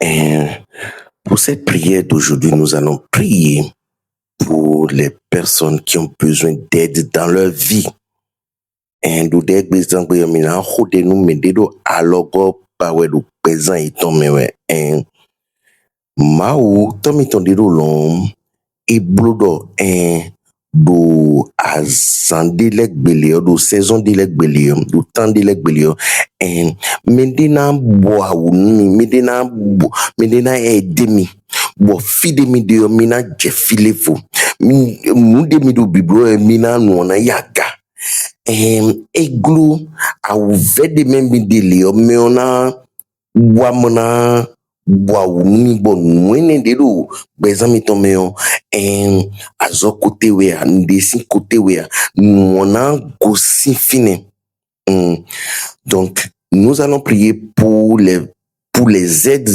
Et pour cette prière d'aujourd'hui, nous allons prier pour les personnes qui ont besoin d'aide dans leur vie. Et nous devons mina hode nous mededo alogo pawe do pesan itomewe. Et mau tomi tondido lom e blodo do azandelekbele do saison delekbele do temps delekbele medina boa medina edemi bo fidemi de mina jefilefo mudemi do biblo mina nuona yaga eglu awuvede memidele meona wamona boawuni bo nwene dedo bezami tomeo azo kote wea ndesi kote wea nuona gosi fine. Donc nous allons prier pour les aides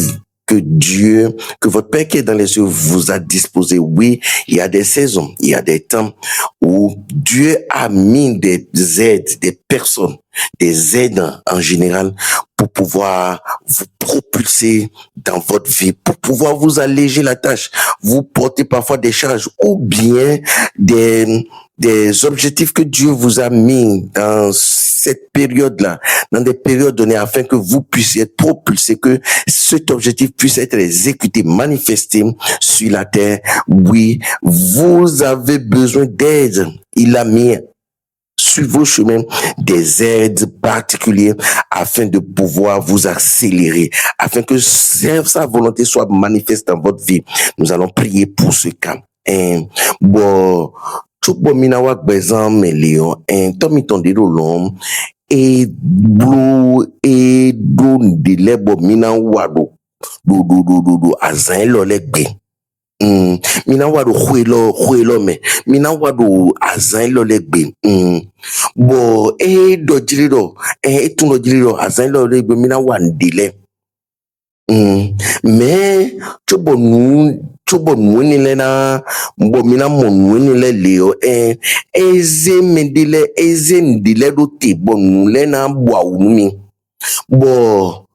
que votre Père qui est dans les cieux vous a disposé. Oui, il y a des saisons, il y a des temps où Dieu a mis des aides, des personnes, des aides en général pour pouvoir vous propulser dans votre vie, pour pouvoir vous alléger la tâche, vous porter parfois des charges ou bien des objectifs que Dieu vous a mis dans cette période-là, dans des périodes données afin que vous puissiez être propulsé, que cet objectif puisse être exécuté, manifesté sur la terre. Oui, vous avez besoin d'aide. Il a mis sur vos chemins des aides particulières afin de pouvoir vous accélérer, afin que sa volonté soit manifeste dans votre vie. Nous allons prier pour ce cas. Bon, chukbo minawa bezan melio tomi tondiro lom blue do dilebo mina wado do azan lo legbe mina wado huelo me mina wado azan lo legbe bo do jirido tuno jirido azan lo legbe mina wandile mais chukbo nuini le na mbo mina mo nuini le leo eze ndile do te bo nule na bwa unumi bo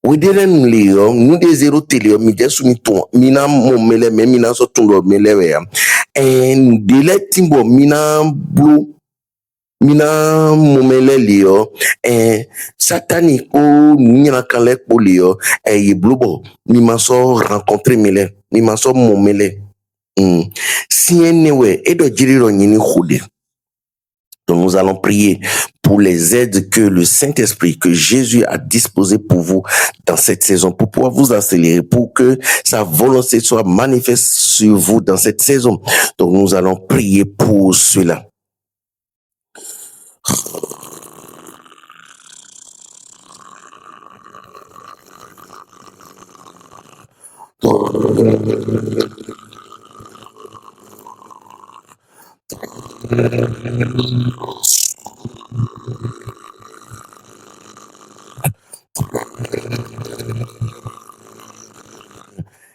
wedele nleo nu de zero teleo mi jesu mi ton mina mo mele me mina so tun lo mele we ndile timbo mina blo mina momele leo satani ko nyina kale po leo ye blobo mi ma so rencontrer mele mi ma so momele si enewe edo jiriro nyini khode. Donc nous allons prier pour les aides que le Saint-Esprit, que Jésus a disposé pour vous dans cette saison, pour pouvoir vous accélérer, pour que sa volonté soit manifeste sur vous dans cette saison. Donc nous allons prier pour cela.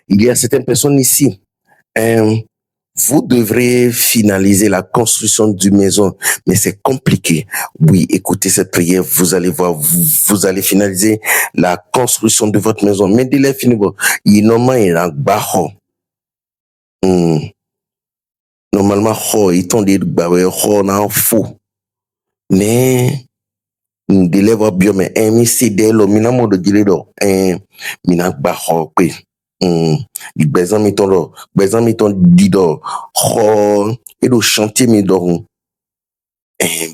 Il y a certaines personnes ici. Vous devrez finaliser la construction d'une maison, mais c'est compliqué. Oui, écoutez cette prière, vous allez voir, vous allez finaliser la construction de votre maison. Mais dès les fini, il a normalement, ils t'ont dit na faux. Mais délai va bien, mais mi c'est dès le mina mode de do mina baho pe. Bezan mi ton dido et do chantier mi do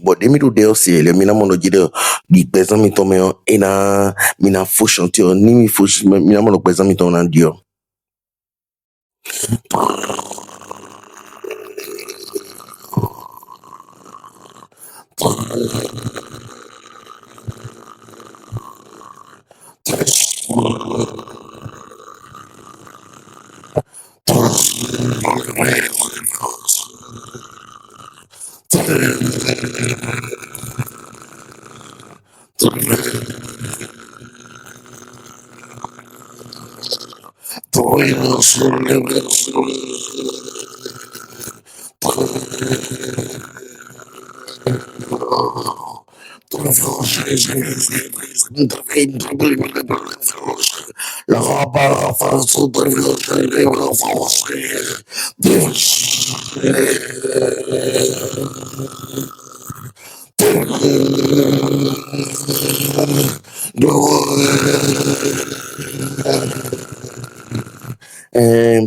bon demi do de aussi le mina mono jide di bezan mi ton me ena mina faux chantier ni mi faux mina mono bezan mi ton en dio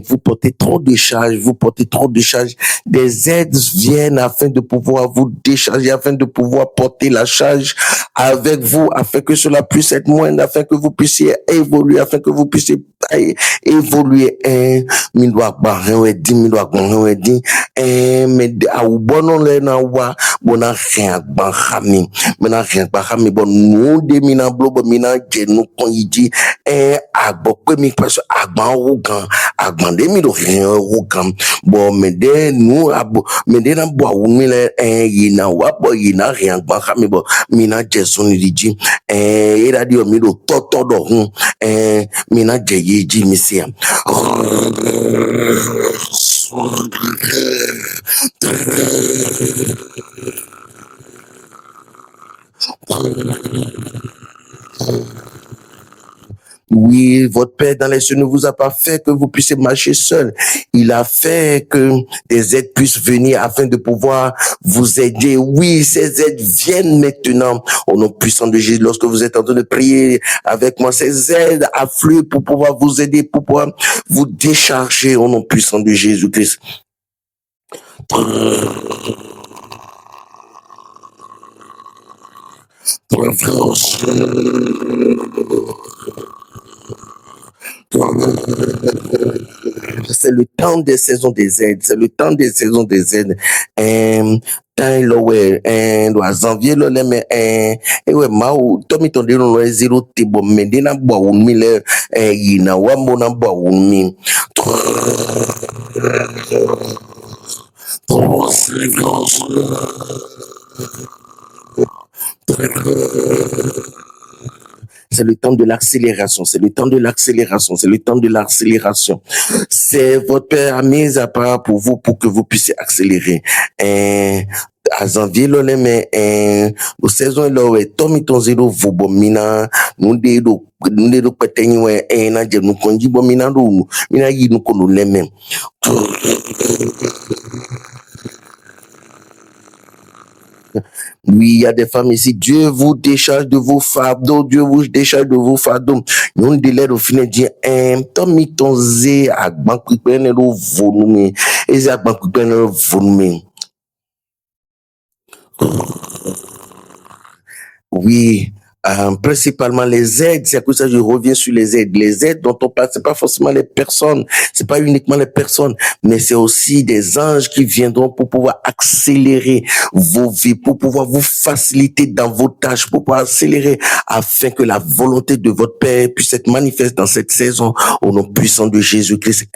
Vous portez trop de charges, vous portez trop de charges. Des aides viennent afin de pouvoir vous décharger, afin de pouvoir porter la charge avec vous, afin que cela puisse être moindre, afin que vous puissiez évoluer, afin que vous puissiez évoluer. Mi do agba hen we din, mi do agba hen we din. Mais awu bonon le na wa, bona hen agba khami. Mena hen agba khami bon nou de mina blobo mina je nou kon yiji. Agbo pe mi paso agba ogan. Agbande mi do hen ogan. Bon mede nou abo mede na bo awu mi le yina wa bo yina hen agba khami bo mina je soni diji. Era di o mi do toto do hun. Mina je yiji mi se. Oui, votre Père dans les cieux ne vous a pas fait que vous puissiez marcher seul. Il a fait que des aides puissent venir afin de pouvoir vous aider. Oui, ces aides viennent maintenant au nom puissant de Jésus. Lorsque vous êtes en train de prier avec moi, ces aides affluent pour pouvoir vous aider, pour pouvoir vous décharger au nom puissant de Jésus-Christ. C'est le temps des saisons des aides. C'est le temps des saisons des aides. Tan lo we do janvier lo le me we ma o to mi ton de lo zero te bo me de na bo un mi le yi na wa mo na bo un mi. C'est le temps de l'accélération, c'est le temps de l'accélération, c'est le temps de l'accélération. C'est votre Père a mis à part pour vous pour que vous puissiez accélérer. À janvier lo le me o saison lo we tomi ton zero vo bo mina nu de do petenyi we na je nu konji bo mina do mina yi nu ko lo le me. Oui, il y a des femmes ici. Dieu vous décharge de vos fardeaux. Dieu vous décharge de vos fardeaux. Nous délai au final dire Tommy Tonze agban kwikpene lo volume. Eze agban kwikpene lo volume. Oui. Principalement les aides, c'est pour ça que je reviens sur les aides. Les aides dont on parle, c'est pas forcément les personnes, c'est pas uniquement les personnes, mais c'est aussi des anges qui viendront pour pouvoir accélérer vos vies, pour pouvoir vous faciliter dans vos tâches, pour pouvoir accélérer afin que la volonté de votre Père puisse être manifeste dans cette saison au nom puissant de Jésus-Christ.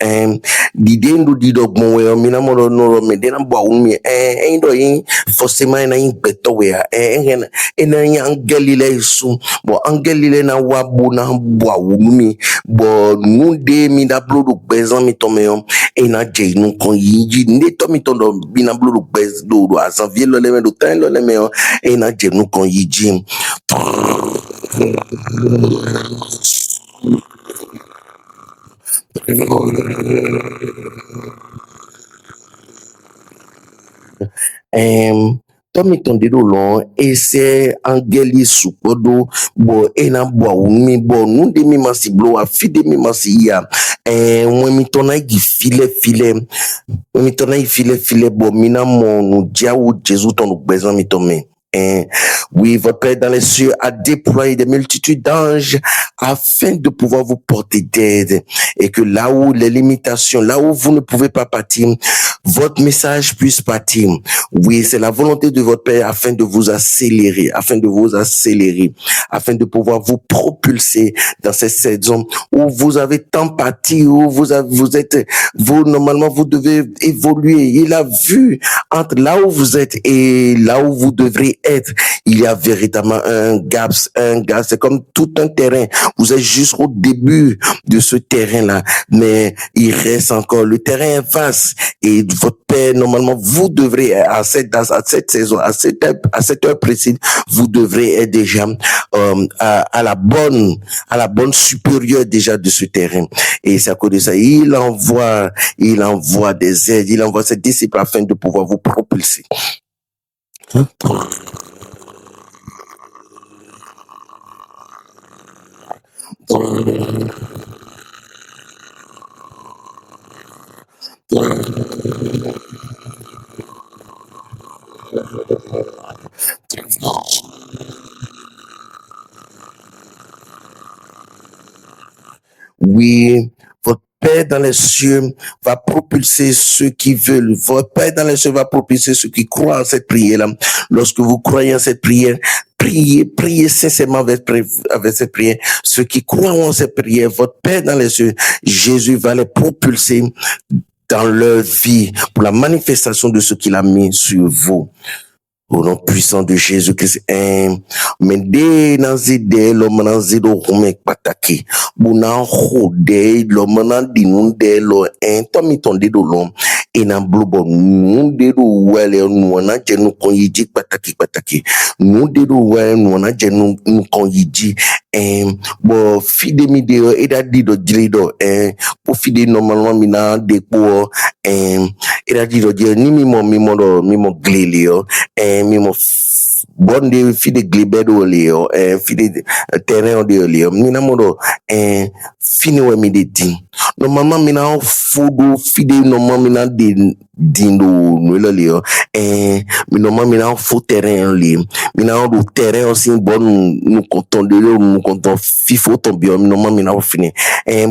L'idée nous dit donc bon mina mo no me dena bo umi ndo yin forcément na yin beto we ena yin angelile bon angelile na wabu na bo umi bo nu de mi da blodo bezan mi to me ena je nu kon yiji ne to mi to do bina blodo bez do a janvier lo le me do tan lo le me ena je nu kon yiji. Tomi tondero long ese angeli sukodo bo ena bo umi bo nu de mi masi blo a fi de mi masi ya when mi tona gi file bo mina mo nu dia ou Jésus ton bezan mi tome. Oui, votre Père dans les cieux a déployé des multitudes d'anges afin de pouvoir vous porter d'aide et que là où les limitations, là où vous ne pouvez pas partir, votre message puisse partir. Oui, c'est la volonté de votre Père afin de vous accélérer, afin de pouvoir vous propulser dans cette saison où vous avez tant parti, où vous normalement vous devez évoluer. Il a vu entre là où vous êtes et là où vous devrez être. Il y a véritablement un gap, c'est comme tout un terrain. Vous êtes juste au début de ce terrain-là, mais il reste encore, le terrain est vaste et votre Père, normalement, vous devrez, à cette saison, à cette heure précise, vous devrez être déjà, à la bonne supérieure déjà de ce terrain. Et c'est à cause de ça, il envoie des aides, il envoie ses disciples afin de pouvoir vous propulser. Oui, votre Père dans les cieux va propulser ceux qui veulent. Votre Père dans les cieux va propulser ceux qui croient en cette prière-là. Lorsque vous croyez en cette prière, priez sincèrement avec cette prière. Ceux qui croient en cette prière, votre Père dans les cieux, Jésus va les propulser dans leur vie pour la manifestation de ce qu'il a mis sur vous. Au nom puissant de Jésus-Christ, mende nazide l'homme nazido rumek pataki, buna khode l'homme na dinunde lo tomi tonde do l'homme et na blobo nunde do wele nuana jenu kon yiji pataki nunde do wele nuana jenu kon yiji bo fide mi de eda dido jilido po fide normalement mina de po eda dido je ni mi mo glelio mimo bonde fide glibedo leo fide terrain de leo mina modo fini we mi de din normalement mina fodo fide normalement mina de dindo no leo mi normalement mina fo terrain li mina do terrain aussi bon nous content de nous content fifo ton bio normalement mina fini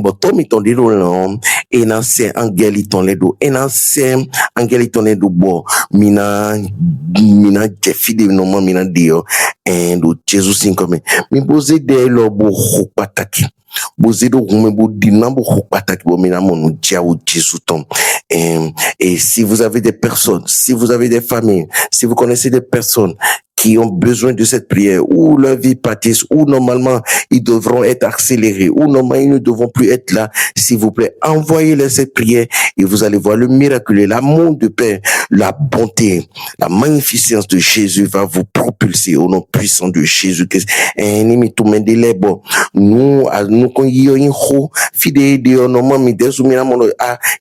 but to mi ton de lo et na c'est angeli ton ledo et na c'est angeli ton ledo bo mina jefide normalement mina dio do Jesus in comme mi poser de lo bo pataki boze do rume bo dinambo pataki bo mina monu dia o Jesus ton et si vous avez des personnes, si vous avez des familles, si vous connaissez des personnes qui ont besoin de cette prière, ou leur vie pâtisse, ou normalement ils devront être accélérés, ou normalement ils ne devront plus être là, s'il vous plaît, envoyez-leur cette prière et vous allez voir le miracle, l'amour de Père, la bonté, la magnificence de Jésus va vous propulser au nom puissant de Jésus-Christ. Nous kon yo inho fide de normalement mi desu mi namono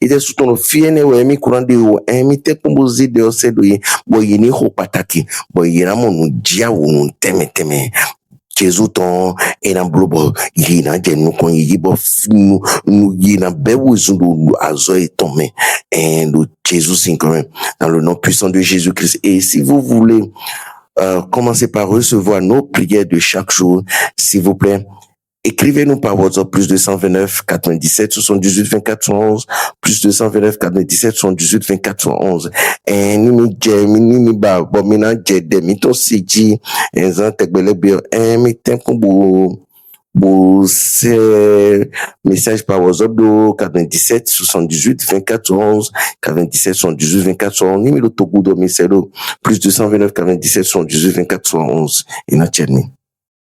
ide su tono fiene we mi kurande wo mi te kumbuzi de osedo yi bo yini ho pataki bo yina monu dia wo nun teme Jésus ton ena blobo yina je nu kon yi bo nu yina bewu zundu azo etome do Jésus in dans le nom puissant de Jésus-Christ. Et si vous voulez commencer par recevoir nos prières de chaque jour, s'il vous plaît, écrivez-nous par WhatsApp plus 229 97 78 24 111 plus 229 97 78 24 111 ni ba bo mina jede mi to siji ezan tegbele bi mi tempo bo c'est message par WhatsApp do 97 78 24 11 97 78 24 11 numéro Togo do Misero plus 229 97 78 24 11 et na